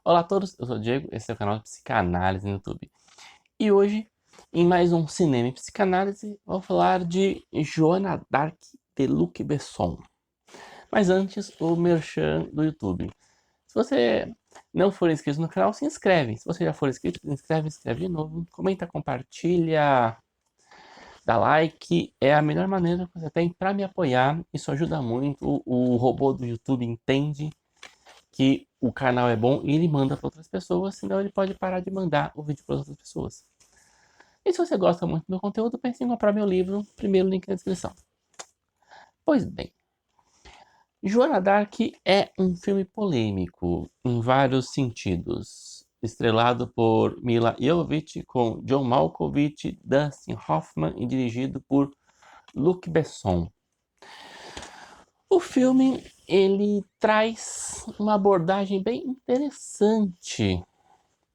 Olá a todos, eu sou o Diego, esse é o canal de Psicanálise no YouTube. E hoje, em mais um Cinema e Psicanálise, vou falar de Joana d'Arc de Luc Besson. Mas antes, o merchan do YouTube. Se você não for inscrito no canal, se inscreve. Se você já for inscrito, se inscreve de novo. Comenta, compartilha, dá like. É a melhor maneira que você tem para me apoiar. Isso ajuda muito. O robô do YouTube entende que o canal é bom e ele manda para outras pessoas, senão ele pode parar de mandar o vídeo para outras pessoas. E se você gosta muito do meu conteúdo, pense em comprar meu livro, primeiro link na descrição. Pois bem, Joana d'Arc é um filme polêmico em vários sentidos, estrelado por Milla Jovovich com John Malkovich, Dustin Hoffman e dirigido por Luc Besson. O filme ele traz uma abordagem bem interessante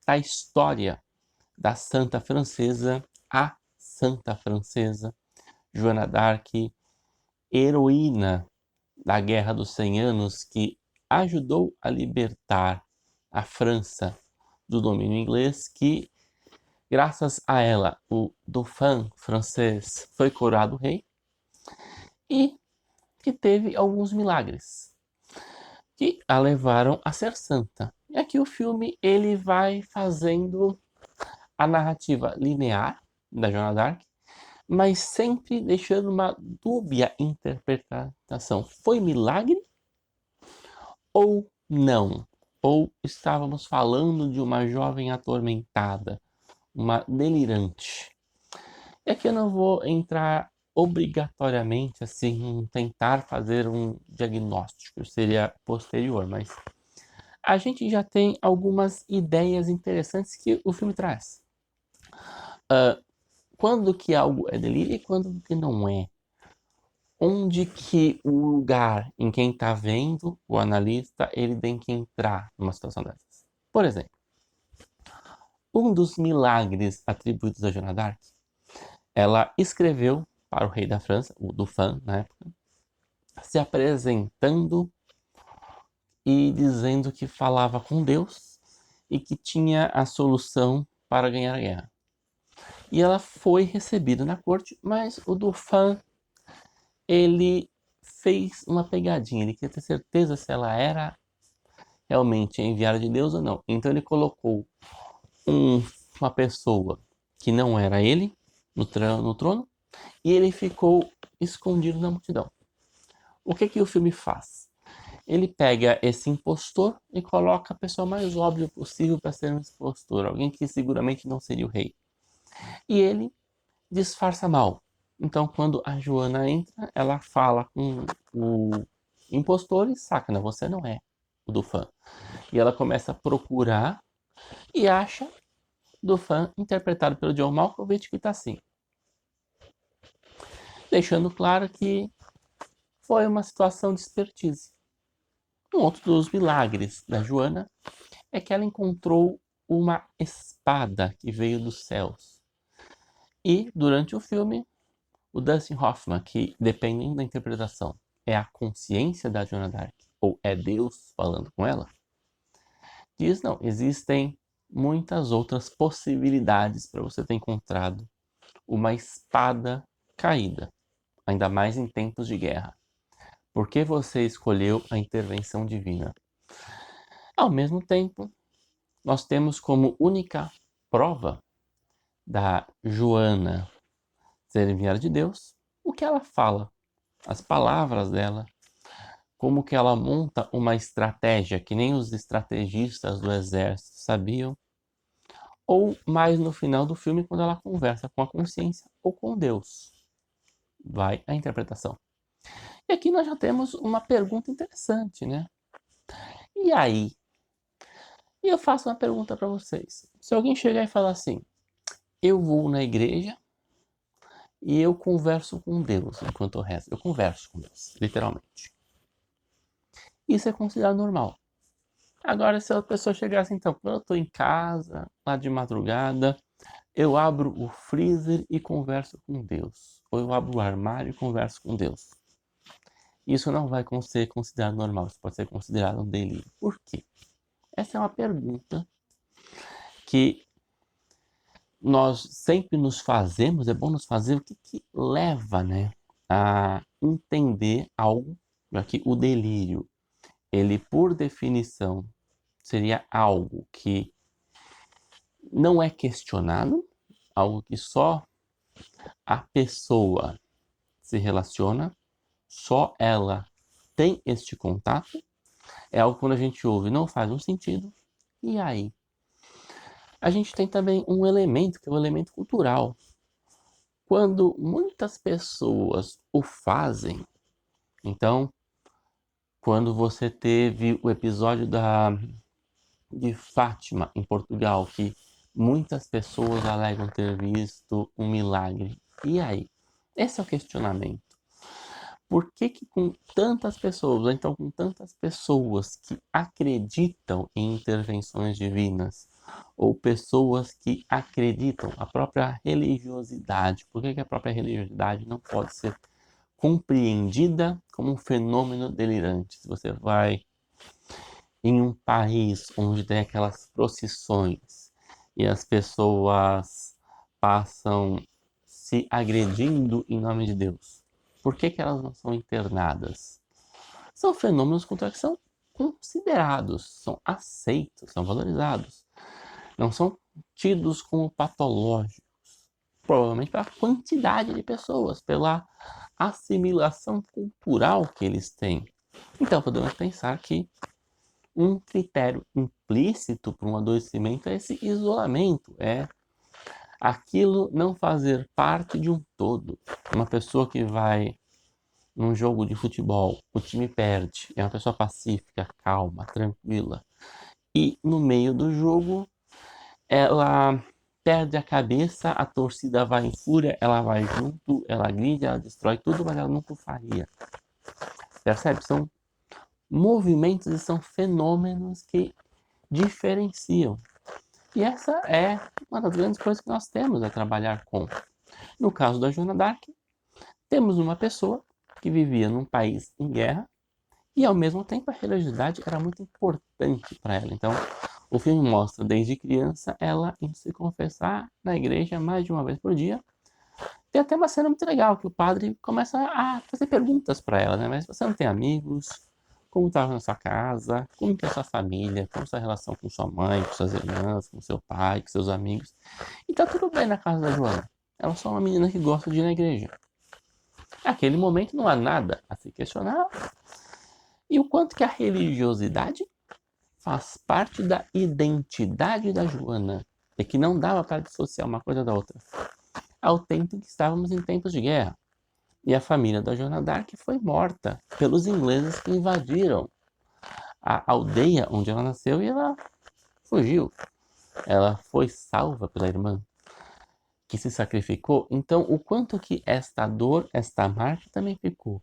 da história da Santa Francesa, a Santa Francesa, Joana d'Arc, heroína da Guerra dos 100 Anos, que ajudou a libertar a França do domínio inglês, que, graças a ela, o Dauphin francês foi coroado rei, e que teve alguns milagres que a levaram a ser santa. E aqui o filme ele vai fazendo a narrativa linear da Joana d'Arc, mas sempre deixando uma dúbia interpretação. Foi milagre ou não? Ou estávamos falando de uma jovem atormentada, uma delirante? E aqui eu não vou entrar obrigatoriamente assim, tentar fazer um diagnóstico, seria posterior, mas a gente já tem algumas ideias interessantes que o filme traz. Quando que algo é delírio e quando que não é? Onde que o lugar em quem está vendo, o analista, ele tem que entrar numa situação dessas? Por exemplo, um dos milagres atribuídos a Joana d'Arc, ela escreveu para o rei da França, o Dauphin na época, se apresentando e dizendo que falava com Deus e que tinha a solução para ganhar a guerra. E ela foi recebida na corte, mas o Dauphin ele fez uma pegadinha, ele queria ter certeza se ela era realmente enviada de Deus ou não. Então ele colocou uma pessoa que não era ele no trono e ele ficou escondido na multidão. O que o filme faz? Ele pega esse impostor e coloca a pessoa mais óbvia possível para ser um impostor, alguém que seguramente não seria o rei. E ele disfarça mal. Então, quando a Joana entra, ela fala com o impostor e saca, não, você não é o Dauphin. E ela começa a procurar e acha o Dauphin interpretado pelo John Malkovich, que está assim, deixando claro que foi uma situação de expertise. Um outro dos milagres da Joana é que ela encontrou uma espada que veio dos céus. E, durante o filme, o Dustin Hoffman, que dependendo da interpretação, é a consciência da Joana d'Arc ou é Deus falando com ela, diz não, existem muitas outras possibilidades para você ter encontrado uma espada caída, ainda mais em tempos de guerra. Por que você escolheu a intervenção divina? Ao mesmo tempo, nós temos como única prova da Joana ser enviada de Deus o que ela fala, as palavras dela, como que ela monta uma estratégia que nem os estrategistas do exército sabiam, ou mais no final do filme quando ela conversa com a consciência ou com Deus. Vai a interpretação. E aqui nós já temos uma pergunta interessante, né? E aí? E eu faço uma pergunta para vocês. Se alguém chegar e falar assim, eu vou na igreja e eu converso com Deus enquanto eu rezo. Eu converso com Deus, literalmente. Isso é considerado normal. Agora, se a pessoa chegasse, então, quando eu estou em casa, lá de madrugada, eu abro o freezer e converso com Deus. Ou eu abro o armário e converso com Deus. Isso não vai ser considerado normal, isso pode ser considerado um delírio. Por quê? Essa é uma pergunta que nós sempre nos fazemos, é bom nos fazer, o que leva, né, a entender algo, aqui o delírio, ele por definição seria algo que não é questionado, algo que só a pessoa se relaciona, só ela tem este contato, é algo que quando a gente ouve não faz um sentido, e aí? A gente tem também um elemento que é o elemento cultural. Quando muitas pessoas o fazem, então, quando você teve o episódio de Fátima em Portugal, que muitas pessoas alegam ter visto um milagre. E aí? Esse é o questionamento. Por que que com tantas pessoas, ou então com tantas pessoas que acreditam em intervenções divinas, ou pessoas que acreditam a própria religiosidade, por que que a própria religiosidade não pode ser compreendida como um fenômeno delirante? Se você vai em um país onde tem aquelas procissões e as pessoas passam se agredindo em nome de Deus, por que que elas não são internadas? São fenômenos culturais que são considerados, são aceitos, são valorizados, não são tidos como patológicos, provavelmente pela quantidade de pessoas, pela assimilação cultural que eles têm. Então podemos pensar que um critério implícito para um adoecimento é esse isolamento, é aquilo não fazer parte de um todo. Uma pessoa que vai num jogo de futebol, o time perde, é uma pessoa pacífica, calma, tranquila, e no meio do jogo ela perde a cabeça, a torcida vai em fúria, ela vai junto, ela grita, ela destrói tudo, mas ela nunca o faria. Percebe? São movimentos e são fenômenos que diferenciam. E essa é uma das grandes coisas que nós temos a trabalhar com. No caso da Joana d'Arc, temos uma pessoa que vivia num país em guerra e ao mesmo tempo a religiosidade era muito importante para ela. Então, o filme mostra desde criança ela indo se confessar na igreja mais de uma vez por dia. Tem até uma cena muito legal que o padre começa a fazer perguntas para ela, né? Mas você não tem amigos? Como estava na sua casa? Como que é a sua família? Como está a relação com sua mãe, com suas irmãs, com seu pai, com seus amigos? E tá tudo bem na casa da Joana. Ela é só uma menina que gosta de ir na igreja. Naquele momento não há nada a se questionar. E o quanto que a religiosidade faz parte da identidade da Joana e que não dava para dissociar uma coisa da outra. Ao tempo que estávamos em tempos de guerra. E a família da Joana d'Arc foi morta pelos ingleses que invadiram a aldeia onde ela nasceu e ela fugiu. Ela foi salva pela irmã que se sacrificou. Então, o quanto que esta dor, esta marca também ficou.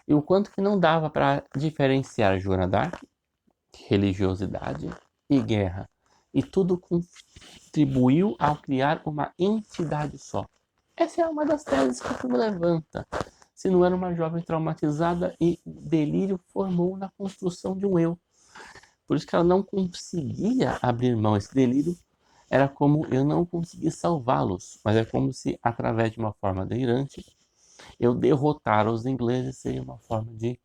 E o quanto que não dava para diferenciar Joana d'Arc, religiosidade e guerra. E tudo contribuiu a criar uma entidade só. Essa é uma das teses que o filme levanta. Se não era uma jovem traumatizada e o delírio formou na construção de um eu. Por isso que ela não conseguia abrir mão. Esse delírio era como eu não consegui salvá-los, mas é como se, através de uma forma delirante, eu derrotar os ingleses seria uma forma de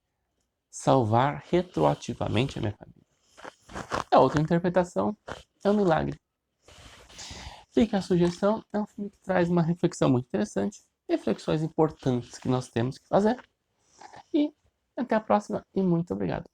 salvar retroativamente a minha família. A outra interpretação é um milagre. Fica a sugestão, é um filme que traz uma reflexão muito interessante, reflexões importantes que nós temos que fazer. E até a próxima e muito obrigado.